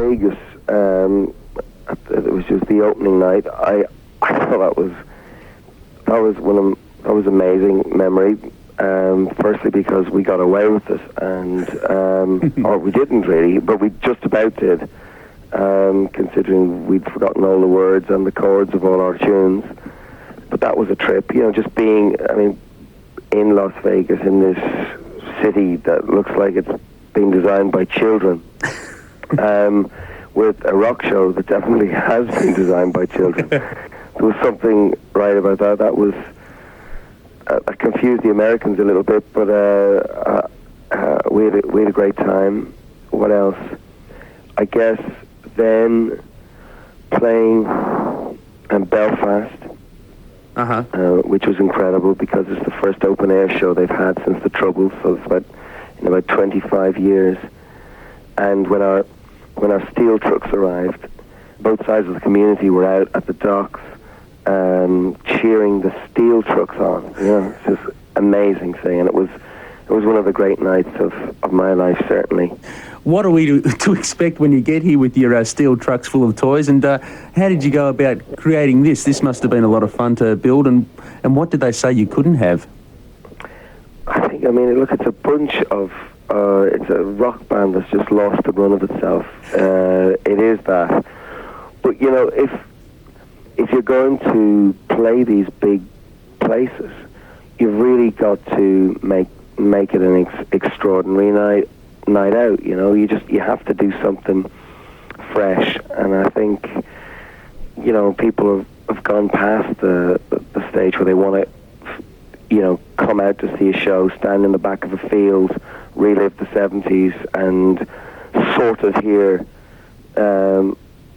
Vegas, it was just the opening night. I thought that was amazing memory. Firstly, because we got away with it, and or we didn't really, but we just about did, considering we'd forgotten all the words and the chords of all our tunes. But that was a trip, just being, in Las Vegas, in this city that looks like it's been designed by children, with a rock show that definitely has been designed by children. There was something right about that. That was, I confused the Americans a little bit, but we had a great time. What else? I guess then playing in Belfast, which was incredible because it's the first open air show they've had since the Troubles, so it's about 25 years. And when our steel trucks arrived, both sides of the community were out at the docks cheering the steel trucks on. It's just amazing thing, and it was one of the great nights of my life, certainly. What are we to expect when you get here with your steel trucks full of toys? And how did you go about creating this? This must have been a lot of fun to build. And what did they say you couldn't have? I think, look, it's a bunch of, it's a rock band that's just lost the run of itself. It is that. But, if you're going to play these big places, you've really got to make it an extraordinary night out. You have to do something fresh, and I think people have gone past the stage where they want to come out to see a show, stand in the back of a field, relive the 70s, and sort of hear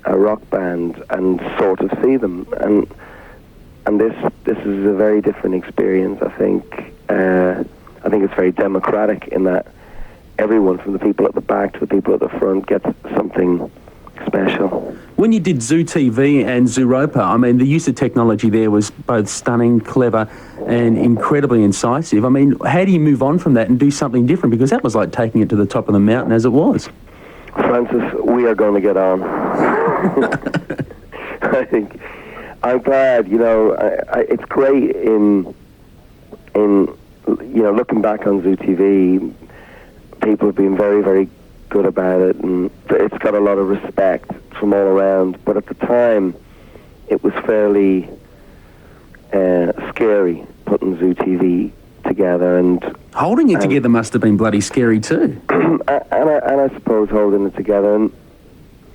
a rock band and sort of see them, and this is a very different experience. I think it's very democratic in that everyone, from the people at the back to the people at the front, gets something special. When you did Zoo TV and Zooropa, the use of technology there was both stunning, clever, and incredibly incisive. How do you move on from that and do something different? Because that was like taking it to the top of the mountain as it was. Francis, we are going to get on. I think I'm glad. It's great in looking back on Zoo TV. People have been very, very good about it, and it's got a lot of respect from all around. But at the time, it was fairly scary putting Zoo TV together, and holding it together must have been bloody scary too. and I suppose holding it together, and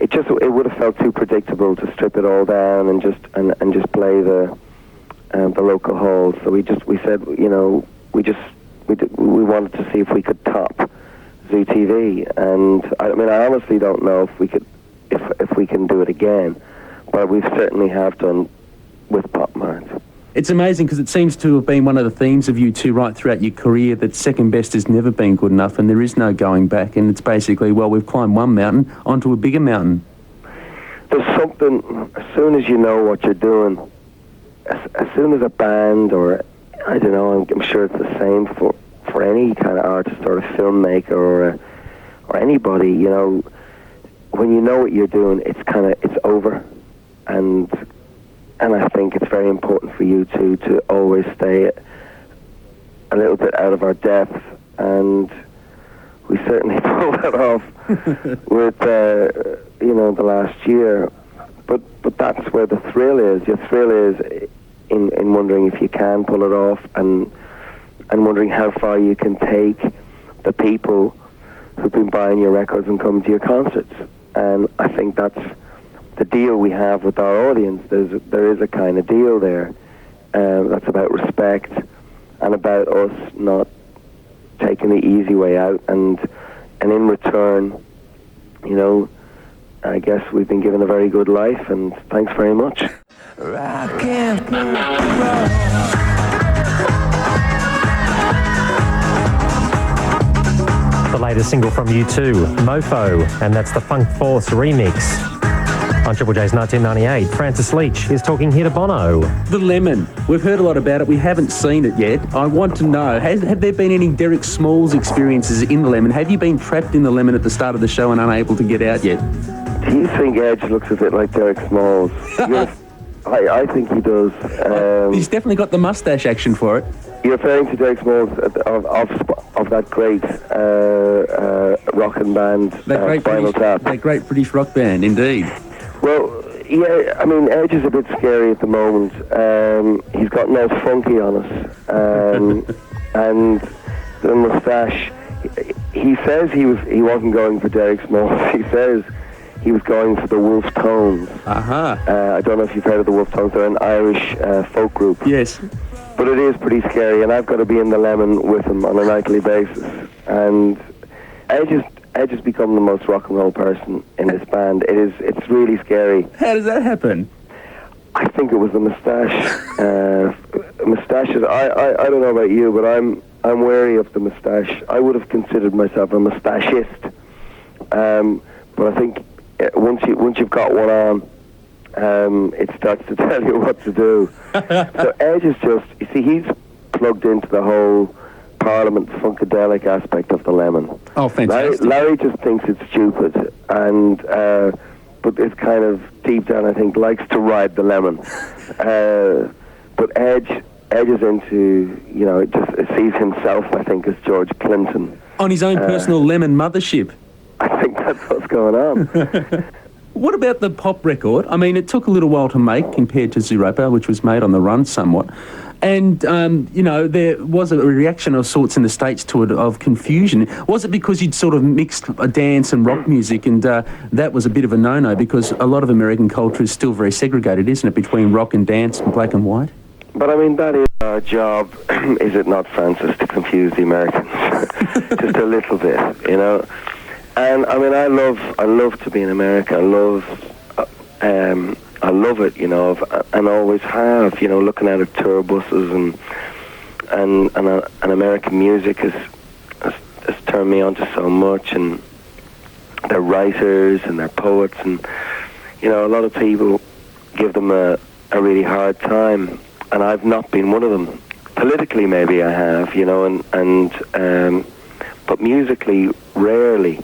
it would have felt too predictable to strip it all down and just play the local halls. So we said, we wanted to see if we could top Zoo TV, and I honestly don't know if we can do it again, but we certainly have done with Popmart. It's amazing because it seems to have been one of the themes of you two right throughout your career, that second best has never been good enough and there is no going back, and it's basically, well, we've climbed one mountain onto a bigger mountain. There's something, as soon as you know what you're doing, as soon as a band, or I don't know, I'm sure it's the same for any kind of artist or a filmmaker or anybody, when you know what you're doing, it's over, and I think it's very important for you to always stay a little bit out of our depth, and we certainly pulled that off with the last year. But that's where the thrill is. Your thrill is in wondering if you can pull it off, and wondering how far you can take the people who've been buying your records and coming to your concerts. And I think that's the deal we have with our audience. There is a kind of deal there that's about respect and about us not taking the easy way out, and in return, I guess we've been given a very good life, and thanks very much. Rock and roll. The latest single from U2, Mofo, and that's the Funk Force remix. On Triple J's 1998, Francis Leach is talking here to Bono. The Lemon. We've heard a lot about it. We haven't seen it yet. I want to know, have there been any Derek Smalls experiences in the Lemon? Have you been trapped in the Lemon at the start of the show and unable to get out yet? Do you think Edge looks a bit like Derek Smalls? Yes, I think he does. He's definitely got the mustache action for it. You're referring to Derek Smalls of that great rockin' band, Spinal Tap. That great British rock band, indeed. Well, yeah, I mean, Edge is a bit scary at the moment. He's got no funky on us. And the moustache, he says he wasn't going for Derek Smalls. He says he was going for the Wolf Tones. I don't know if you've heard of the Wolf Tones. They're an Irish folk group. Yes. But it is pretty scary, and I've got to be in the Lemon with him on a nightly basis. And Edge has become the most rock and roll person in this band. It's really scary. How does that happen? I think it was the moustache. Moustaches. I don't know about you, but I'm wary of the moustache. I would have considered myself a moustachist. But I think once you've got one on, it starts to tell you what to do. So Edge is just, you see, he's plugged into the whole Parliament funkadelic aspect of the Lemon. Oh, fantastic. Larry just thinks it's stupid, and but it's kind of deep down, I think, likes to ride the Lemon. But Edge is into, it just sees himself, I think, as George Clinton. On his own personal Lemon mothership. I think that's what's going on. What about the Pop record? I mean, it took a little while to make compared to Zooropa, which was made on the run somewhat. And, there was a reaction of sorts in the States to it of confusion. Was it because you'd sort of mixed a dance and rock music, and that was a bit of a no-no, because a lot of American culture is still very segregated, isn't it, between rock and dance and black and white? But, I mean, that is our job, is it not, Francis, to confuse the Americans? Just a little bit, And I mean, I love to be in America. I love it, and always have. Looking at tour buses and American music has turned me on to so much, and they're writers and they're poets, and a lot of people give them a really hard time, and I've not been one of them. Politically, maybe I have, but musically, rarely.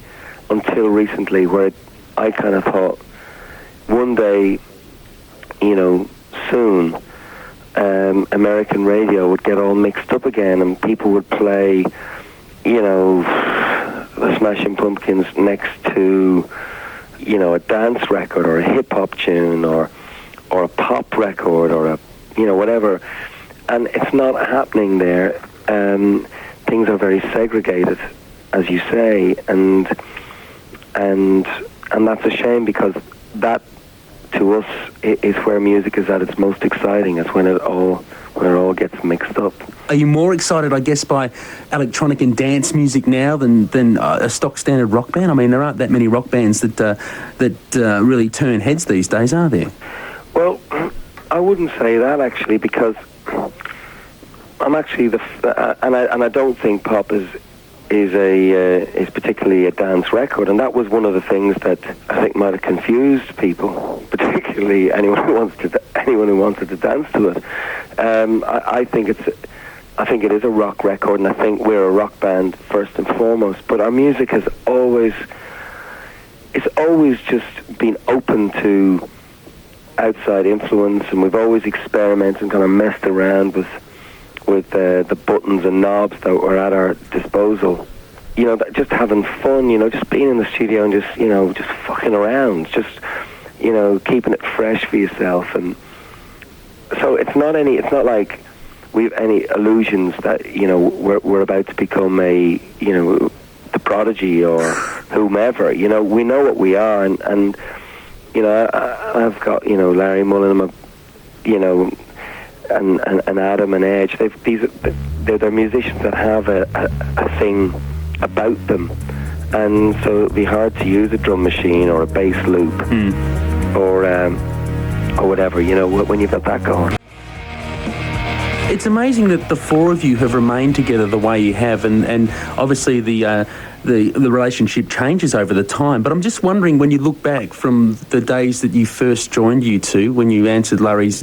Until recently, where I kind of thought one day, soon, American radio would get all mixed up again, and people would play, the Smashing Pumpkins next to, a dance record or a hip-hop tune or a pop record or a, whatever. And it's not happening there. Things are very segregated, as you say, and that's a shame, because that, to us, is where music is at its most exciting. It's when it all gets mixed up. Are you more excited, I guess, by electronic and dance music now than a stock standard rock band? I mean, there aren't that many rock bands that really turn heads these days, are there? Well, I wouldn't say that, actually, because I'm actually and I don't think pop is particularly a dance record, and that was one of the things that I think might have confused people, particularly anyone who wanted to dance to it. I think it is a rock record, and I think we're a rock band first and foremost. But our music has always just been open to outside influence, and we've always experimented and kind of messed around with the buttons and knobs that were at our disposal. Just having fun, just being in the studio and just fucking around, just, keeping it fresh for yourself. And so it's not like we have any illusions that, we're about to become the Prodigy or whomever. We know what we are, and I've got, Larry Mullen, and Adam and Edge. They're musicians that have a thing about them, and so it'd be hard to use a drum machine or a bass loop or whatever, when you've got that going. It's amazing that the four of you have remained together the way you have, and obviously the relationship changes over the time. But I'm just wondering, when you look back from the days that you first joined you two, when you answered Larry's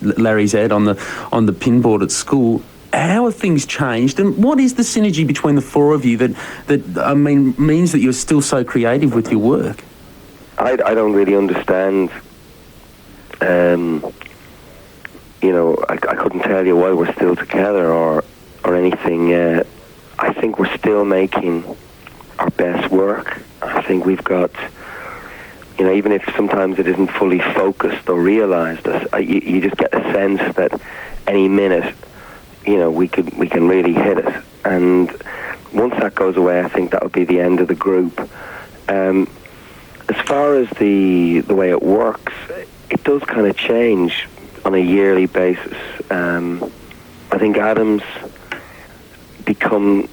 ad on the pinboard at school, how have things changed, and what is the synergy between the four of you that means that you're still so creative with your work? I don't really understand. I couldn't tell you why we're still together or anything. I think we're still making our best work. I think we've got, even if sometimes it isn't fully focused or realised, you just get a sense that any minute, we can really hit it. And once that goes away, I think that would be the end of the group. As far as the way it works, it does kind of change on a yearly basis. I think Adam's become,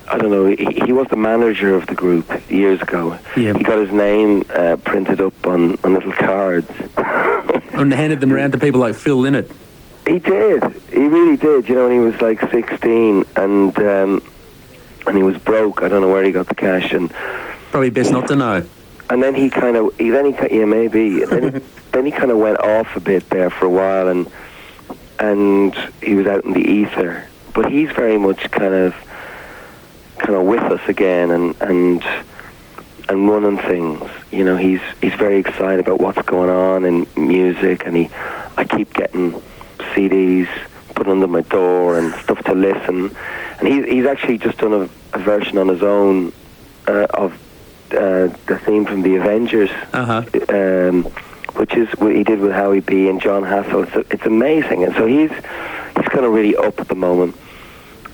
I don't know, he was the manager of the group years ago. Yeah. He got his name printed up on little cards. And handed them around to people like Phil Lynott. He did. He really did. When he was like 16 and he was broke. I don't know where he got the cash. And probably best not to know. And then he kind of, maybe. Then he kind of went off a bit there for a while, and he was out in the ether. But he's very much kind of with us again and running things. He's very excited about what's going on in music, and I keep getting CDs put under my door and stuff to listen. And he's actually just done a version on his own of the theme from the Avengers, which is what he did with Howie B and John Hassel. It's amazing, and so he's kind of really up at the moment.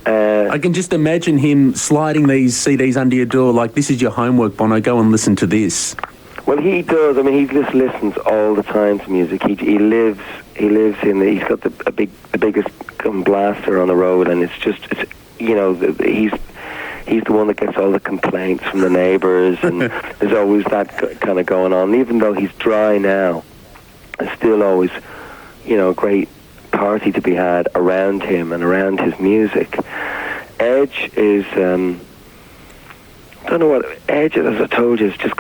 I can just imagine him sliding these CDs under your door like, this is your homework, Bono, go and listen to this. Well, he does. I mean, he just listens all the time to music. He lives in he's got the biggest blaster on the road, and he's the one that gets all the complaints from the neighbours, and there's always that kind of going on. Even though he's dry now, there's still always, a great party to be had around him and around his music. Edge is, I don't know what Edge is, as I told you, is just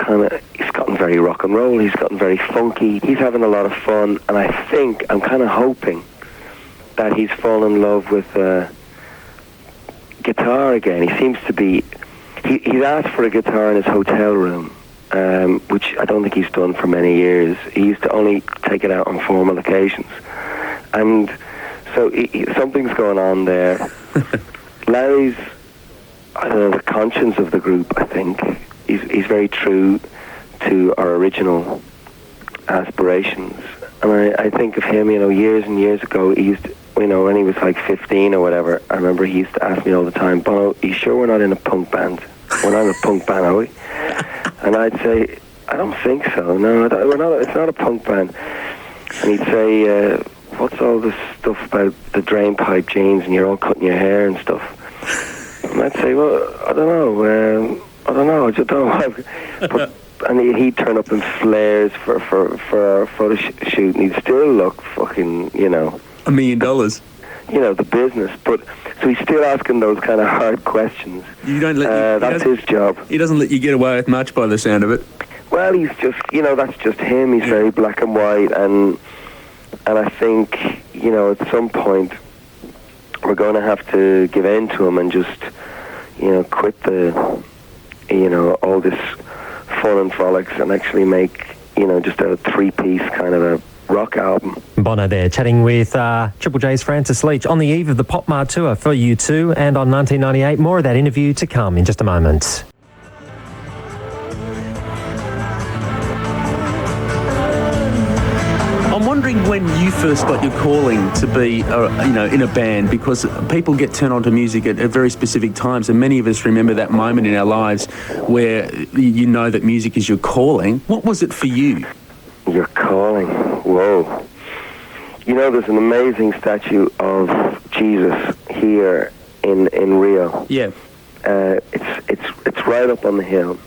he's gotten very rock and roll, he's gotten very funky, he's having a lot of fun, and I'm kind of hoping that he's fallen in love with guitar again. He seems to be, he's asked for a guitar in his hotel room, which I don't think he's done for many years. He used to only take it out on formal occasions. And so something's going on there. Larry's, I don't know, the conscience of the group, I think. He's very true to our original aspirations. And I think of him, years and years ago, he used to, when he was like 15 or whatever, I remember he used to ask me all the time, Bono, are you sure we're not in a punk band? We're not in a punk band, are we? And I'd say, I don't think so. No, we're not. It's not a punk band. And he'd say, what's all this stuff about the drain pipe jeans and you're all cutting your hair and stuff? And I'd say, well, I don't know. I just don't. And he'd turn up in flares for our photo shoot, and he'd still look fucking, $1 million. The business. But so he's still asking those kind of hard questions. You don't let. That's his job. He doesn't let you get away with much by the sound of it. Well, he's just, that's just him. He's very black and white, and I think, at some point we're going to have to give in to him and just, quit the, all this fun and frolics and actually make, just a three-piece kind of a rock album. Bono there, chatting with Triple J's Francis Leach on the eve of the Popmart tour for U2 and on 1998. More of that interview to come in just a moment. I'm wondering when you first got your calling to be, in a band, because people get turned on to music at very specific times, and many of us remember that moment in our lives where that music is your calling. What was it for you? Your calling. Whoa. There's an amazing statue of Jesus here in Rio. Yeah. It's right up on the hill,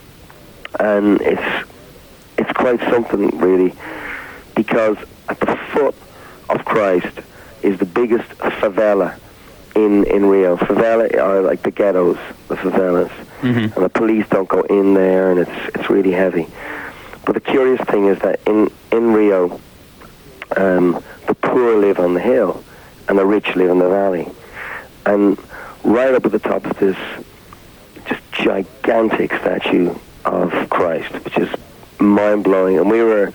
and it's quite something really, because at the foot of Christ is the biggest favela in Rio. Favela are like the ghettos, the favelas, and the police don't go in there, and it's really heavy. But the curious thing is that in Rio, the poor live on the hill and the rich live in the valley. And right up at the top of this just gigantic statue of Christ, which is mind-blowing. And we were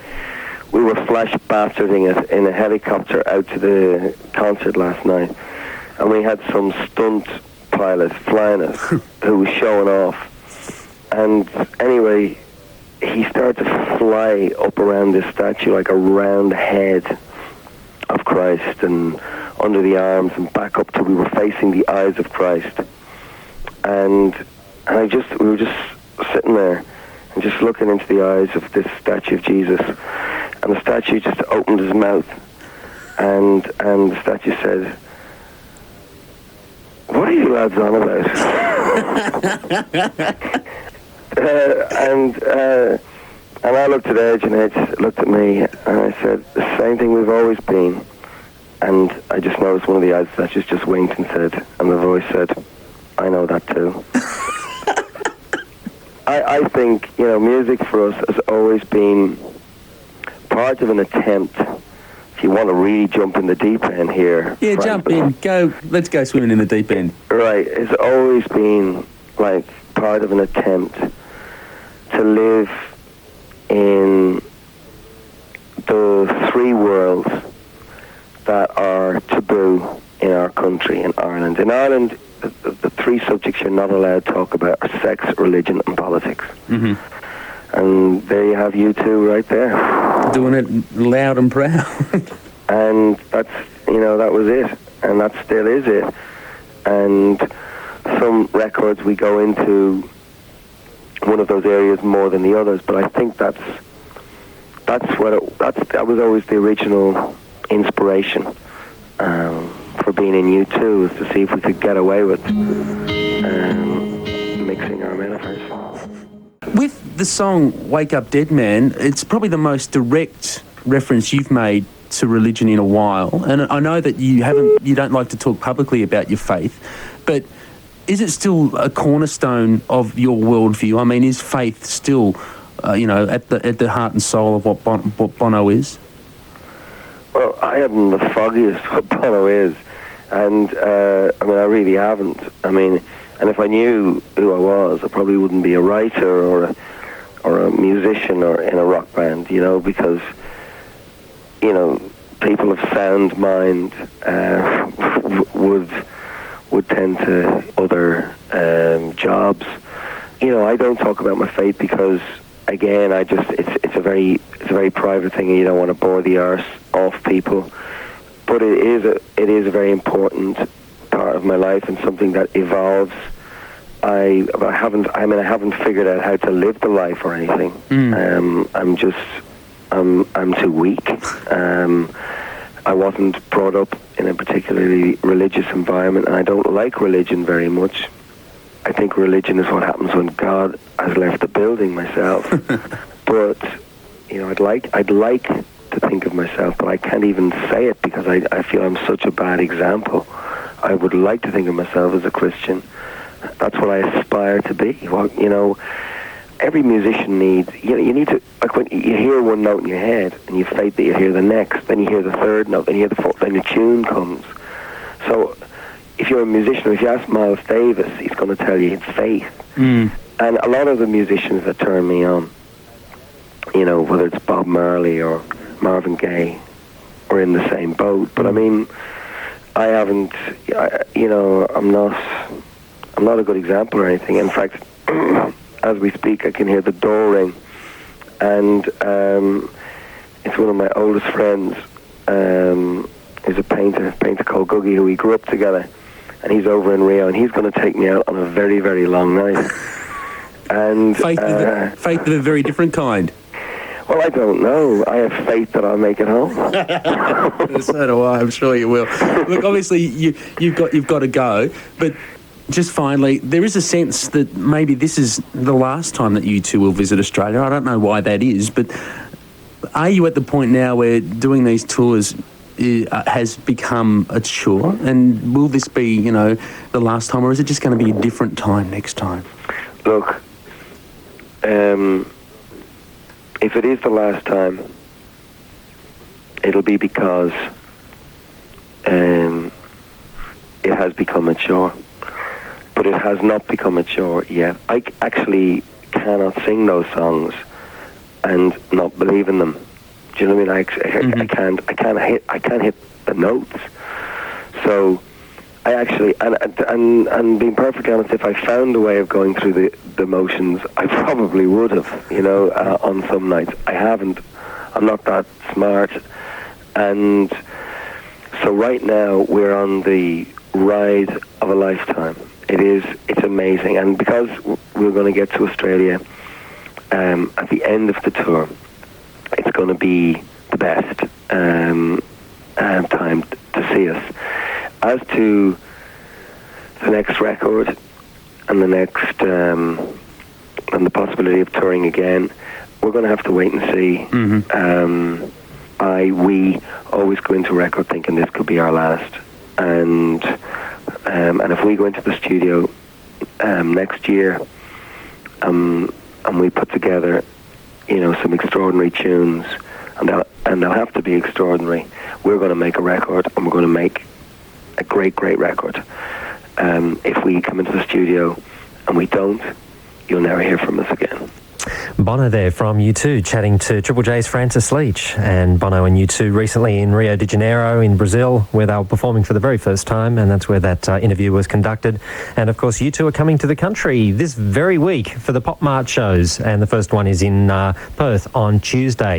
flash bastarding it in a helicopter out to the concert last night, and we had some stunt pilot flying us who was showing off. And anyway, he started to fly up around this statue like a round head of Christ, and under the arms, and back up till we were facing the eyes of Christ. And we were just sitting there and just looking into the eyes of this statue of Jesus. And the statue just opened his mouth, and the statue said, "What are you lads on about?" And I looked at Edge, and Edge looked at me, and I said, "The same thing we've always been." And I just noticed one of the eyes of the statues just winked and said, and the voice said, "I know that too." I think, music for us has always been part of an attempt, if you want to really jump in the deep end here. Yeah, jump in. Let's go swimming in the deep end. Right. It's always been like part of an attempt to live in the three worlds that are taboo in our country, in Ireland. In Ireland, the three subjects you're not allowed to talk about are sex, religion, and politics. Mm-hmm. And there you have you two right there. Doing it loud and proud. And that's, that was it. And that still is it. And some records we go into one of those areas more than the others, but I think that was always the original inspiration for being in U2, is to see if we could get away with mixing our metaphors. With the song Wake Up Dead Man, it's probably the most direct reference you've made to religion in a while. And I know that you don't like to talk publicly about your faith, but is it still a cornerstone of your worldview? I mean, is faith still, at the heart and soul of what Bono is? Well, I haven't the foggiest what Bono is, and I really haven't. And if I knew who I was, I probably wouldn't be a writer or a musician or in a rock band, because people of sound mind would tend to other jobs. I don't talk about my faith because, again, it's a very private thing, and you don't want to bore the arse off people. But it is a very important part of my life, and something that evolves. I haven't figured out how to live the life or anything. I'm too weak. I wasn't brought up in a particularly religious environment, and I don't like religion very much. I think religion is what happens when God has left the building myself. But I'd like to think of myself, but I can't even say it because I feel I'm such a bad example. I would like to think of myself as a Christian. That's what I aspire to be. Every musician needs, you need to, like when you hear one note in your head and you have faith that you hear the next, then you hear the third note, then you hear the fourth, then the tune comes. So if you're a musician, or if you ask Miles Davis, he's going to tell you it's faith. And a lot of the musicians that turn me on, whether it's Bob Marley or Marvin Gaye, are in the same boat. But I haven't, I'm not a good example or anything. In fact, as we speak, I can hear the door ring, and it's one of my oldest friends. He's a painter called Googie, who we grew up together, and he's over in Rio, and he's going to take me out on a very, very long night. And faith of a very different kind. Well, I don't know. I have faith that I'll make it home. So do I. I'm sure you will. Look, obviously you've got to go, but just finally, there is a sense that maybe this is the last time that you two will visit Australia. I don't know why that is, but are you at the point now where doing these tours has become a chore? And will this be, the last time, or is it just going to be a different time next time? Look, if it is the last time, it'll be because it has become a chore. But it has not become a chore yet. I actually cannot sing those songs and not believe in them. Do you know what I mean? I can't hit the notes. So I actually, and being perfectly honest, if I found a way of going through the motions, I probably would have, you know, on some nights. I haven't. I'm not that smart. And so right now we're on the ride of a lifetime. It's amazing. And because we're going to get to Australia at the end of the tour, it's going to be the best time to see us. As to the next record and the next and the possibility of touring again, we're going to have to wait and see. We always go into a record thinking this could be our last, and if we go into the studio next year and we put together, you know, some extraordinary tunes, and they'll have to be extraordinary, we're going to make a record, and we're going to make a great record. If we come into the studio and we don't, you'll never hear from us again. Bono there from U2 chatting to Triple J's Francis Leach. And Bono and U2 recently in Rio de Janeiro in Brazil, where they were performing for the very first time, and that's where that interview was conducted. And of course U2 are coming to the country this very week for the Popmart shows, and the first one is in Perth on Tuesday.